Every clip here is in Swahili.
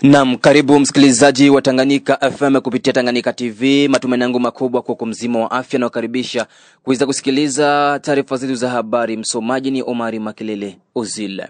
Naam, karibu msikilizaji wa Tanganyika FM kupitia Tanganyika TV. Matumaini yangu makubwa kwa mzima wa afya na kukaribisha kuweza kusikiliza taarifa zetu za habari. Msomaji ni Omari Makelele Ozile.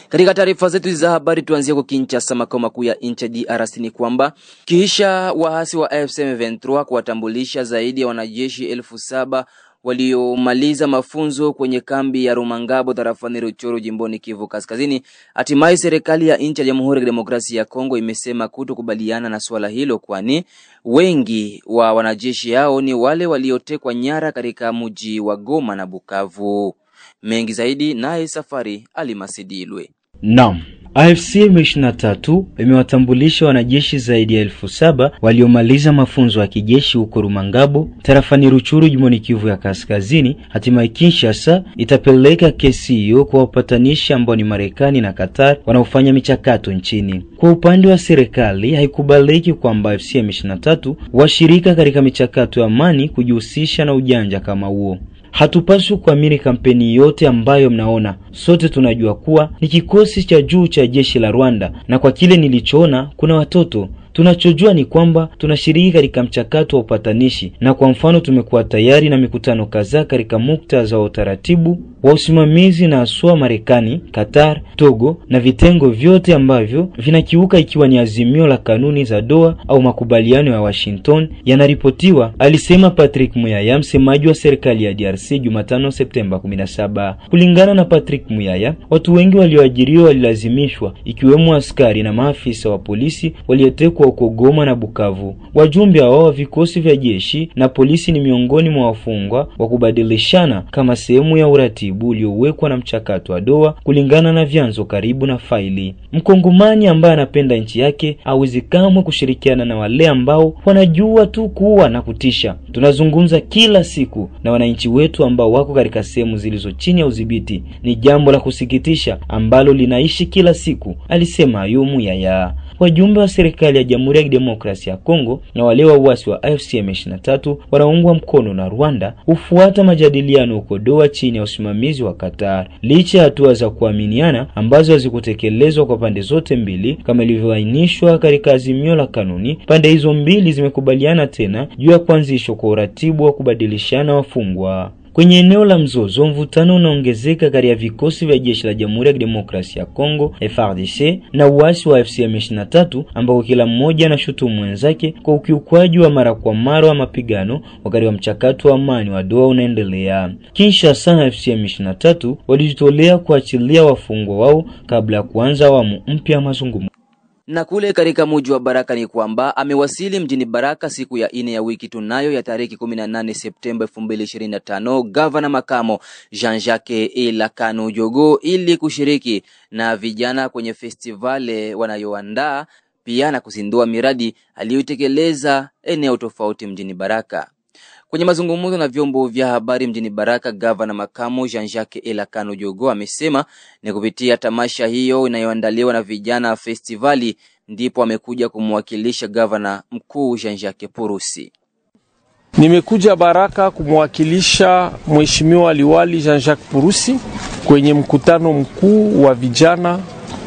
Katika taarifa zetu za habari tuanzie kwa Kinshasa, makao makuu ya nchi DRC, ni kwamba kisha waasi wa AFC M23 kuwatambulisha zaidi ya wanajeshi 7,000 waliomaliza mafunzo kwenye kambi ya Rumangabo tarafani Ruchuru jimboni Kivu Kaskazini, hatimaye serikali ya nchi ya Jamhuri ya Kidemokrasia ya Kongo imesema kutokubaliana na swala hilo, kwani wengi wa wanajeshi hao ni wale waliotekwa nyara katika mji wa Goma na Bukavu. Mengi zaidi naye Safari Alimasidilwe. Naam, AFC M23 imewatambulisha wanajeshi zaidi ya 7,000 waliomaliza mafunzo ya kijeshi huko Rumangabo tarafani Ruchuru jimboni Kivu ya Kaskazini. Hatimaye Kinshasa itapeleka kesi hiyo kwa wapatanishi ambao ni Marekani na Qatar wanaofanya michakato nchini. Kwa upande wa serikali, haikubaliki kwamba AFC M23 washirika katika michakato ya amani kujihusisha na ujanja kama huo. Hatupaswi kuamini kampeni yote ambayo mnaona. Sote tunajua kuwa ni kikosi cha juu cha jeshi la Rwanda, na kwa kile nilichoona kuna watoto. Tunachojua ni kwamba tunashiriki katika mchakato wa upatanishi, na kwa mfano tumekuwa tayari na mikutano kadhaa katika muktadha wa utaratibu wa usimamizi na aswa Marekani, Qatar, Togo na vitengo vyote ambavyo vinakiuka, ikiwa ni azimio la kanuni za Doha au makubaliano ya Washington yanaripotiwa, alisema Patrick Muyaya, msemaji wa serikali ya DRC Jumatano Septemba 17. Kulingana na Patrick Muyaya, watu wengi walioajiriwa walilazimishwa, ikiwemo askari na maafisa wa polisi waliotekwa huko Goma na Bukavu. Wajumbe hao wa vikosi vya jeshi na polisi ni miongoni mwa wafungwa wa kubadilishana kama sehemu ya uratibu uliowekwa na mchakato wa Doha, kulingana na vyanzo karibu na faili. Mkongomani ambaye anapenda nchi yake hawezi kamwe kushirikiana na wale ambao wanajua tu kuua na kutisha. Tunazungumza kila siku na wananchi wetu ambao wako katika sehemu zilizo chini ya udhibiti. Ni jambo la kusikitisha ambalo linaishi kila siku, alisema Muyaya. Wajumbe wa serikali ya Jamhuri ya Kidemokrasia ya Kongo na wale wa uasi wa AFC M23 wanaungwa mkono na Rwanda hufuata majadiliano huko Doha chini ya usimamizi wa Qatar. Licha ya hatua za kuaminiana ambazo hazikutekelezwa kwa pande zote mbili kama ilivyoainishwa katika azimio la kanuni, pande hizo mbili zimekubaliana tena juu ya kuanzishwa kwa uratibu wa kubadilishana wafungwa. Kwenye eneo la mzozo, mvutano unaongezeka kati ya vikosi vya jeshi la Jamhuri ya Kidemokrasia ya Kongo FARDC na uasi wa AFC M23, ambao kila mmoja anashutumu mwenzake kwa ukiukwaji wa mara kwa mara wa mapigano wakati wa mchakato wa amani wa Doha unaendelea. Kinshasa na AFC M23 walijitolea kuachilia wafungwa wao kabla ya kuanza awamu mpya ya mazungumzo. Na kule katika mji wa Baraka ni kwamba amewasili mjini Baraka siku ya 4 ya wiki tunayo ya tarehe 18 Septemba 2025 Gavana makamo Jean-Jacques Elakano Jogo ili kushiriki na vijana kwenye festivale wanayoandaa, pia na kuzindua miradi aliyotekeleza eneo tofauti mjini Baraka. Kwenye mazungumzo na vyombo vya habari mjini Baraka, Gavana makamo Jean-Jacques Elakano Jogo amesema ni kupitia tamasha hiyo inayoandaliwa na vijana festivali ndipo amekuja kumwakilisha Gavana mkuu Jean-Jacques Purusi. Nimekuja Baraka kumwakilisha Mheshimiwa Liwali Jean-Jacques Purusi kwenye mkutano mkuu wa vijana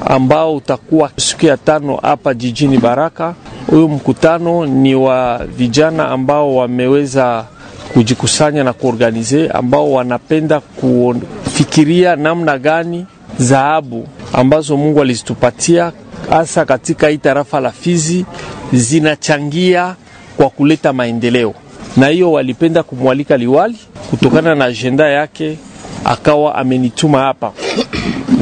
ambao utakuwa siku ya 5 hapa jijini Baraka. Huyo mkutano ni wa vijana ambao wameweza kujikusanya na kuorganize, ambao wanapenda kufikiria namna gani dhahabu ambazo Mungu alizitupatia hasa katika hii tarafa la Fizi zinachangia kwa kuleta maendeleo. Na hiyo walipenda kumwalika liwali kutokana na agenda yake, akawa amenituma hapa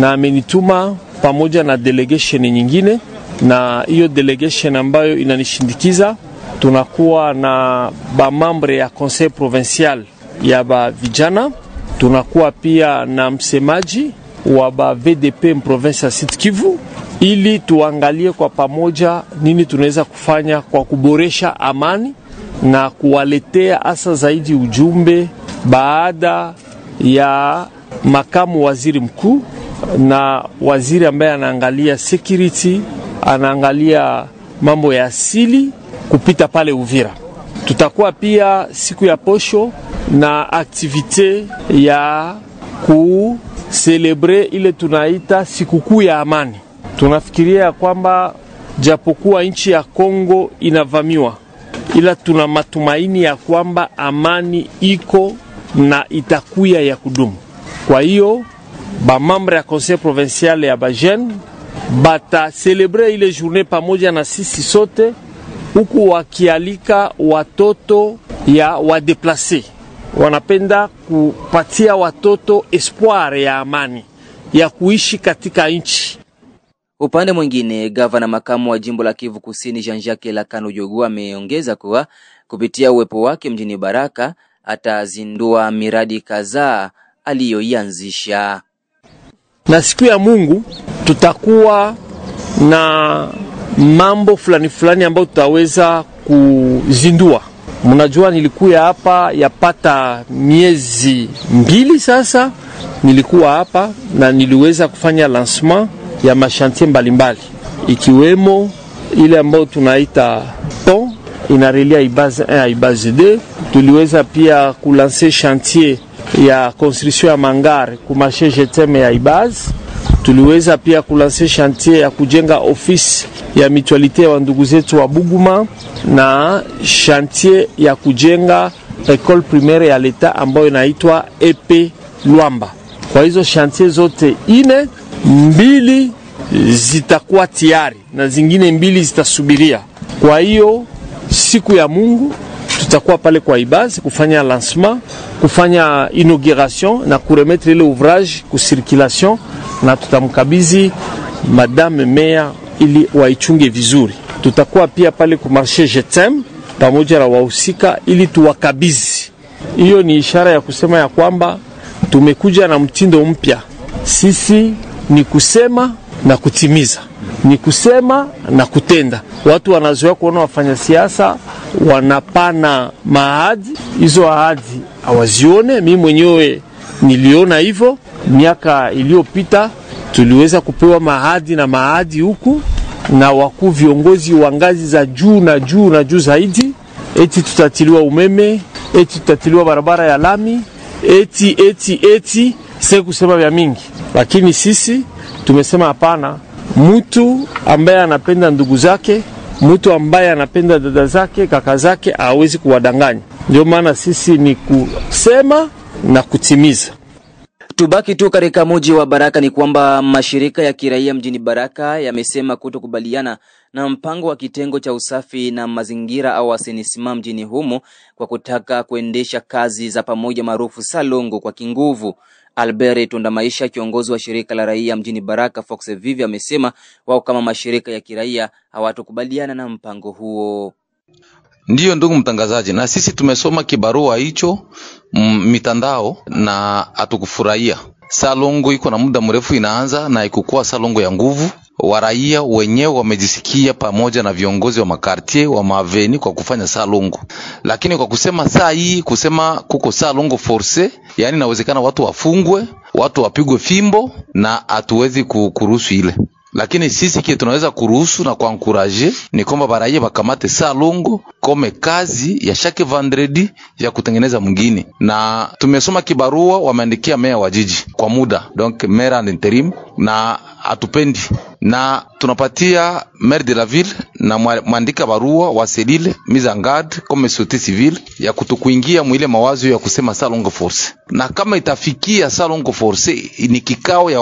na amenituma pamoja na delegation nyingine, na hiyo delegation ambayo inanishindikiza tunakuwa na ba membre ya conseil provincial ya ba vijana, tunakuwa pia na msemaji wa ba VDP province ya Sud Kivu, ili tuangalie kwa pamoja nini tunaweza kufanya kwa kuboresha amani na kuwaletea hasa zaidi ujumbe baada ya makamu waziri mkuu na waziri ambaye anaangalia security, anaangalia mambo ya asili kupita pale Uvira. Tutakuwa pia siku ya posho na aktivite ya celebre ile tunaita sikukuu ya amani. Tunafikiria kwamba japokuwa nchi ya Kongo inavamiwa, ila tuna matumaini ya kwamba amani iko na itakuya ya kudumu. Kwa hiyo ba membre ya conseil provincial ya Bajen bata celebre ile journée pamoja na sisi sote, huku wakialika watoto ya wadeplace. Wanapenda kupatia watoto espoir ya amani ya kuishi katika nchi. Upande mwingine, gavana makamu wa jimbo la Kivu Kusini Jean-Jacques Lakano Jogu ameongeza kuwa kupitia uwepo wake mjini Baraka atazindua miradi kadhaa aliyoianzisha. Na siku ya Mungu tutakuwa na mambo fulani ambayo tutaweza kuzindua. Mnajua nilikuwa hapa yapata miezi 2 sasa, nilikuwa hapa na niliweza kufanya lancement ya mashantier mbalimbali, ikiwemo ile ambayo tunaita pont inarelia Ibaz 1 à Ibaz 2. Tuliweza pia kulancer chantier ya construction ya mangare ku marché Jeteme ya Ibaz. Tuliweza pia kulancer chantier ya kujenga office ya mutualité wa ndugu zetu wa Buguma, na chantier ya kujenga école primaire ya leta ambayo inaitwa EP Luamba. Kwa hizo chantier zote 2 zitakuwa tayari na zingine 2 zitasubiria. Kwa hiyo siku ya Mungu tutakuwa pale kwa Ibaz kufanya lancement, kufanya inauguration na kuremettre ile ouvrage ku circulation, na tutamkabizi madame maire ili waichunge vizuri. Tutakuwa pia pale ku marché Jetem pamoja na wahusika ili tuwakabizi. Hiyo ni ishara ya kusema ya kwamba tumekuja na mtindo mpya. Sisi ni kusema na kutimiza, ni kusema na kutenda. Watu wanazoea kuona wafanya siasa wanapana maahadi, hizo ahadi hawazione. Mimi mwenyewe niliona hivyo miaka iliyopita, tuliweza kupewa maahadi huku na wakuu viongozi wa ngazi za juu na juu zaidi, eti tutatiliwa umeme, eti tutatiliwa barabara ya lami, eti sasa kusema vya mingi. Lakini sisi tumesema hapana, mtu ambaye anapenda ndugu zake, mtu ambaye anapenda dada zake, kaka zake hawezi kuwadanganya. Ndio maana sisi ni kusema na kutimiza. Tubaki tu katika mji wa Baraka ni kwamba mashirika ya kiraia mjini Baraka yamesema kutokubaliana na mpango wa kitengo cha usafi na mazingira au asenisima mjini humo kwa kutaka kuendesha kazi za pamoja maarufu salongo kwa kinguvu. Albert Tundamaisha, kiongozi wa shirika la raia mjini Baraka Fox Vivi, amesema wao kama mashirika ya kiraia hawatokubaliana na mpango huo. Ndiyo ndugu mtangazaji, na sisi tumesoma kibarua hicho mitandao na hatukufurahia. Salongo iko na muda mrefu inaanza na ikukuwa salongo ya nguvu. Waraia wenyewe wamejisikia pamoja na viongozi wa makartie wa maveni kwa kufanya salongo. Lakini kwa kusema saa hii kusema kuko salongo force, yani inawezekana watu wafungwe, watu wapigwe fimbo, na hatuwezi kuruhusu ile. Lakini sisi kile tunaweza kuruhusu na kuankuraje ni kwamba baraia bakamate salongo kome kazi ya chaque vendredi ya kutengeneza mwingine. Na tumesoma kibarua wameandikia meya wa jiji kwa muda, donc maire en interim, na atupendi, na tunapatia maire de la ville na mwandika barua wa selile mise en garde comme société civile ya kutokuingia mwile mawazo ya kusema salongo force. Na kama itafikia salongo force ni kikao ya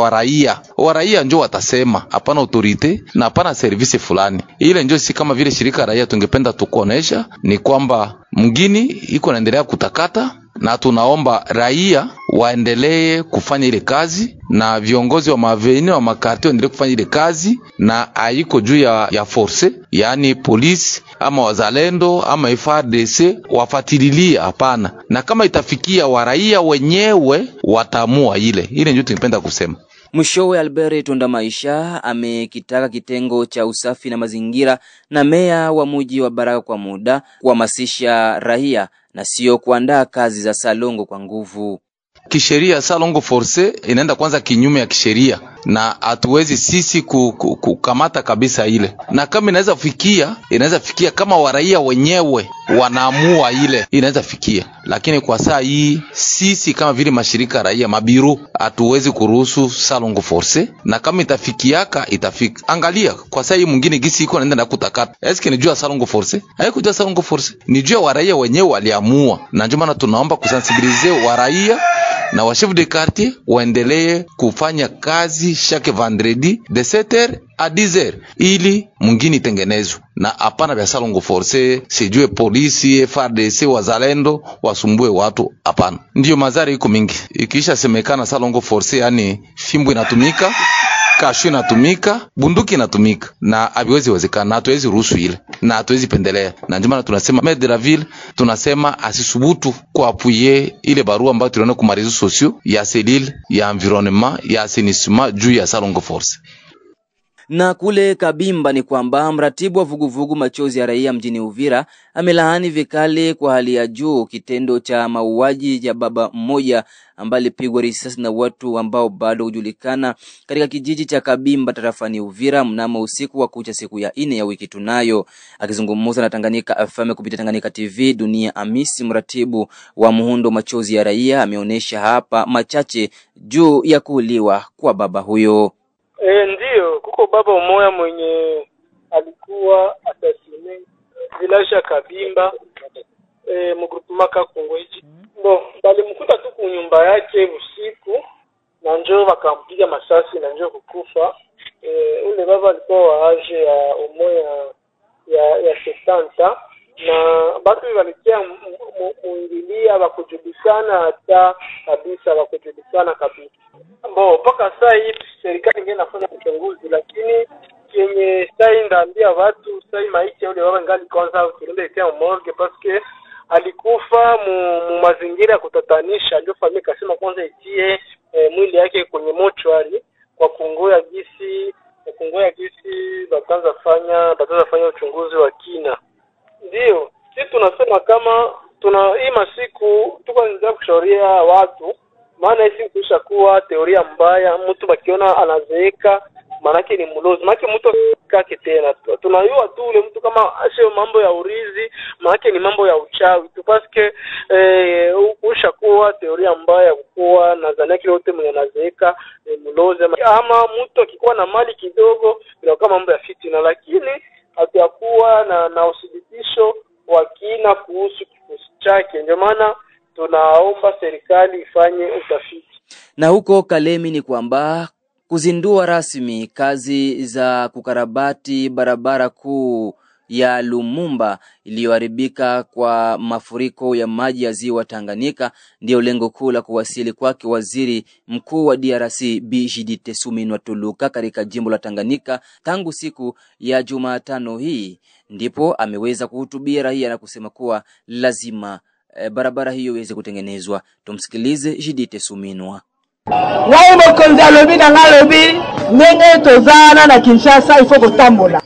waraia ndio watasema, hapana autorite na hapana service fulani. Ile ndio si kama vile shirika raia tungependa tukuonesha ni kwamba mgini iko naendelea kutakata, na tunaomba raia waendelee kufanya ile kazi na viongozi wa maveni wa makarti waendelee kufanya ile kazi, na haiko juu ya force, yani polisi ama wazalendo ama FARDC wafatililie, hapana. Na kama itafikia waraia wenyewe watamua ile ndio tungependa kusema. Mwishowe, Albert Tundamaisha amekitaka kitengo cha usafi na mazingira na meya wa mji wa Baraka kwa muda kuhamasisha raia na sio kuandaa kazi za salongo kwa nguvu. Kisheria salongo force inaenda kwanza kinyume ya kisheria. na hatuwezi sisi kukamata kabisa ile, na kama inaweza fikia kama waraia wenyewe wanaamua ile inaweza fikia, lakini kwa saa hii sisi kama vile mashirika raia mabiru hatuwezi kuruhusu salongo force, na kama itafikiaka itafika. Angalia kwa saa hii mwingine gisi iko anaenda na kutakata, eske ni jua salongo force? Haikujua salongo force, ni jua waraia wenyewe waliamua, na ndio maana tunaomba kusensibilize waraia na wa chef de quartier waendelee kufanya kazi chaque vendredi de 7h à 10h ili mwingine itengenezwe, na hapana vya salongo force sijue polisi FARDC wazalendo wasumbue watu, hapana. Ndio madhara iko mingi ikiisha semekana salongo force, yani fimbo inatumika, kashu inatumika, bunduki inatumika, na habiwezi wezekana, hatuwezi ruhusu ile na hatuwezi pendelea. Na ndio maana tunasema maire de la ville tunasema asisubutu kuapuye ile barua ambayo tuliona ku marezo sociaux ya selile ya environnement ya assainissement juu ya salongo force. Na kule Kabimba ni kwamba mratibu wa vuguvugu machozi ya raia mjini Uvira amelaani vikali kwa hali ya juu kitendo cha mauaji ya baba mmoja ambaye alipigwa risasi na watu ambao bado hujulikana katika kijiji cha Kabimba tarafani Uvira mnamo usiku wa kucha siku ya 4 ya wiki tunayo. Akizungumza na Tanganyika FM kupitia Tanganyika TV, Dunia Amisi, mratibu wa muhundo machozi ya raia, ameonesha hapa machache juu ya kuuliwa kwa baba huyo. Ndio, kuko baba umoya mwenye alikuwa asasine vilasha Kabimba mgrupu maka Kongweji. Bali mkuta tu kunyumba yake usiku na njoo wakampiga masasi na njoo kukufa. Ule baba alikuwa wa age ya umoya ya 70 na batu walikia muingilia wakujulikana hata kabisa wakujulikana kabisa. Mpaka saa hii serikali ingine inafanya uchunguzi, lakini yenye sai ndaambia watu sai maiti yule baba ngali kwanza tuende tena morgue parce alikufa mu mazingira ya kutatanisha. Ndio familia kasema kwanza itie mwili yake kwenye mochwari kwa kungoya gisi bataanza fanya uchunguzi wa kina. Ndio sisi tunasema kama hii masiku tuko nje kushauria watu, maana hisi kuisha kuwa teoria mbaya. Mtu bakiona anazeeka manake ni mlozi, manake mtu kake tena tunayua tu ule mtu kama asio mambo ya urizi, manake ni mambo ya uchawi tu paske kuisha kuwa teoria mbaya kuwa nadhani kile wote mwenye anazeeka ni mlozi, ama mtu akikuwa na mali kidogo ndio kama mambo ya fitina, lakini hatakuwa na udhibitisho wa kina kuhusu kifo chake. Ndio maana tunaomba serikali ifanye utafiti. Na huko Kalemi ni kwamba kuzindua rasmi kazi za kukarabati barabara kuu ya Lumumba iliyoharibika kwa mafuriko ya maji ya ziwa Tanganyika ndio lengo kuu la kuwasili kwake waziri mkuu wa DRC Judith Suminwa Tuluka katika jimbo la Tanganyika tangu siku ya Jumatano hii. Ndipo ameweza kuhutubia raia na kusema kuwa lazima barabara hiyo iweze kutengenezwa. Tumsikilize Judith Suminwa.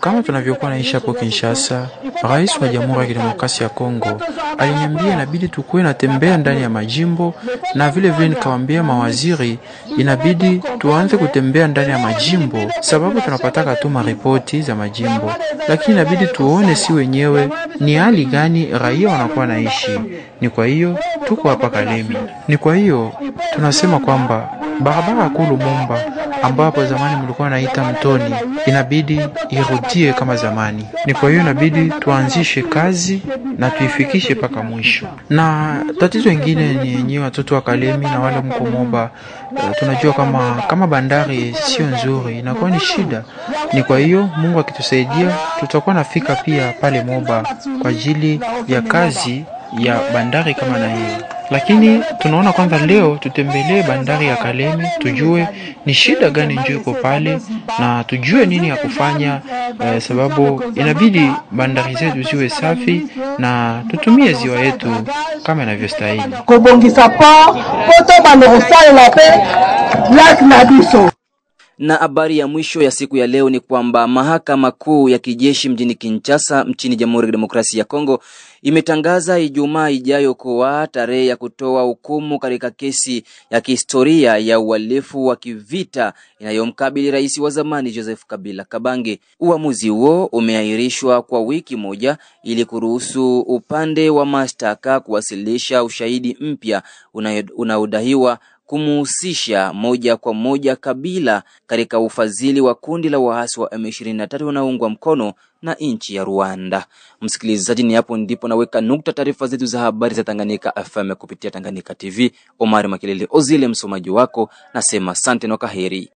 Kama tunavyokuwa naishi hapo Kinshasa, Rais wa Jamhuri ya Kidemokrasia ya Kongo aliniambia inabidi tukue na tembea ndani ya majimbo, na vile vile nikawaambia mawaziri inabidi tuanze kutembea ndani ya majimbo, sababu tunapataka tu maripoti za majimbo, lakini inabidi tuone si wenyewe ni hali gani raia wanakuwa naishi. Ni kwa hiyo tuko hapa Kalemi. Ni kwa hiyo tunasema kwamba barabara kuu Lumumba ambapo zamani mlikuwa naita Mtoni inabidi irudie kama zamani. Ni kwa hiyo inabidi tuanzishe kazi na tuifikishe paka mwisho. Na tatizo lingine ni yenyewe watoto wa Kalemi na wale mko Moba, tunajua kama bandari sio nzuri, inakuwa ni shida. Ni kwa hiyo Mungu akitusaidia tutakuwa nafika pia pale Moba kwa ajili ya kazi ya bandari kama na hiyo. Lakini tunaona kwanza leo tutembelee bandari ya Kalemi, tujue ni shida gani njoo iko pale na tujue nini ya kufanya, sababu inabidi bandari zetu ziwe safi na tutumie ziwa yetu kama inavyostahili. Kubongisa pa poto bando osale la pe lak na biso. Na habari ya mwisho ya siku ya leo ni kwamba mahakama kuu ya kijeshi mjini Kinshasa nchini Jamhuri ya Demokrasia ya Kongo imetangaza Ijumaa ijayo kuwa tarehe ya kutoa hukumu katika kesi ya kihistoria ya uhalifu wa kivita inayomkabili rais wa zamani Joseph Kabila Kabange. Uamuzi huo umeahirishwa kwa wiki moja ili kuruhusu upande wa mashtaka kuwasilisha ushahidi mpya unaodaiwa kumuhusisha moja kwa moja Kabila katika ufadhili wa kundi la waasi wa M23 unaoungwa mkono na nchi ya Rwanda. Msikilizaji, ni hapo ndipo naweka nukta taarifa zetu za habari za Tanganyika FM kupitia Tanganyika TV. Omari Makelele Ozile msomaji wako, nasema asante na kwaheri.